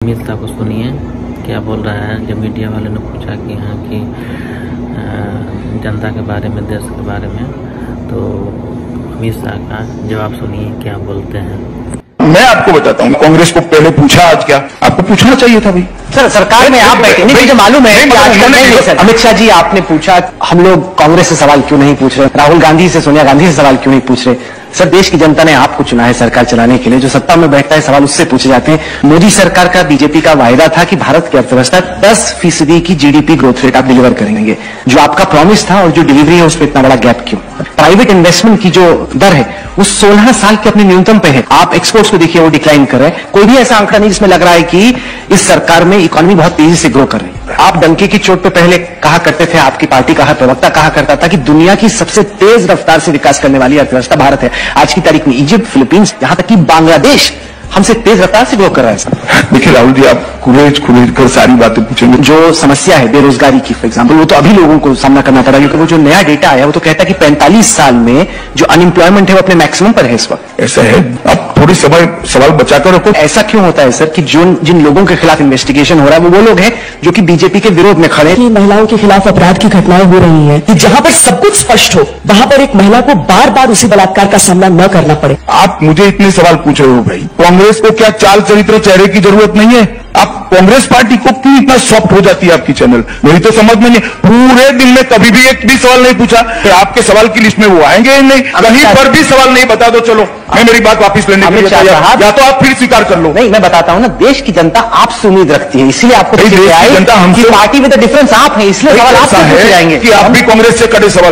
अमित शाह को सुनिए क्या बोल रहा है। जब मीडिया वाले ने पूछा कि हाँ कि जनता के बारे में, देश के बारे में, तो अमित शाह का जवाब सुनिए क्या बोलते हैं। मैं आपको बताता हूँ, कांग्रेस को पहले पूछा, आज क्या आपको पूछना चाहिए था भाई। सर सरकार में आप बैठे नहीं, मुझे मालूम है कि आजकल नहीं सर। अमित शाह जी आपने पूछा, हम लोग कांग्रेस से सवाल क्यों नहीं पूछ रहे, राहुल गांधी से, सोनिया गांधी से सवाल क्यों नहीं पूछ रहे। सर देश की जनता ने आपको चुना है सरकार चलाने के लिए, जो सत्ता में बैठता है सवाल उससे पूछे जाते हैं। मोदी सरकार का, बीजेपी का वायदा था कि भारत की अर्थव्यवस्था 10% की जीडीपी ग्रोथ रेट आप डिलीवर करेंगे। जो आपका प्रॉमिस था और जो डिलीवरी है उसमें इतना बड़ा गैप क्यों। प्राइवेट इन्वेस्टमेंट की जो दर है वो 16 साल के अपने न्यूनतम पे है। आप एक्सपोर्ट्स को देखिए वो डिक्लाइन कर रहे हैं। कोई भी ऐसा आंकड़ा नहीं जिसमें लग रहा है कि इस सरकार में इकोनॉमी बहुत तेजी से ग्रो कर रही है। आप डंके की चोट पे पहले कहा करते थे, आपकी पार्टी का प्रवक्ता कहा करता था कि दुनिया की सबसे तेज रफ्तार से विकास करने वाली अर्थव्यवस्था भारत है। आज की तारीख में इजिप्ट, फिलीपींस, यहां तक कि बांग्लादेश हमसे तेज रफ्तार से ग्रो कर रहा है। सर देखिए राहुल जी, आप खुलेज कर सारी बातें पूछेंगे। जो समस्या है बेरोजगारी की फॉर एग्जाम्पल, वो तो अभी लोगों को सामना करना पड़ा, क्योंकि वो जो नया डेटा आया वो तो कहता है कि 45 साल में जो अनएम्प्लॉयमेंट है वो अपने मैक्सिमम पर है इस वक्त। ऐसा है, आप थोड़ी सवाल बचाकर रखो। ऐसा क्यों होता है सर कि जिन लोगों के खिलाफ इन्वेस्टिगेशन हो रहा है वो लोग हैं जो कि बीजेपी के विरोध में खड़े। महिलाओं के खिलाफ अपराध की घटनाएं हो रही हैं कि जहां पर सब कुछ स्पष्ट हो, वहां पर एक महिला को बार बार उसी बलात्कार का सामना न करना पड़े। आप मुझे इतने सवाल पूछ रहे हो भाई, कांग्रेस को क्या चाल चरित्र चेहरे की जरूरत नहीं है? आप कांग्रेस पार्टी को क्यों इतना सॉफ्ट हो जाती है आपकी चैनल? मेरी तो समझ में नहीं। पूरे दिन में कभी भी एक भी सवाल नहीं पूछा, फिर आपके सवाल की लिस्ट में वो आएंगे ही नहीं। कहीं पर भी सवाल नहीं, बता दो। चलो मैं मेरी बात वापस लेने के लिए तैयार, या तो आप फिर स्वीकार कर लो। नहीं, मैं बताता हूं ना, देश की जनता आपसे उम्मीद रखती है, इसलिए आपको जनता हमसे, पार्टी विद द डिफरेंस आप है, इसलिए सवाल आपसे पूछे जाएंगे कि आप भी कांग्रेस से कड़े सवाल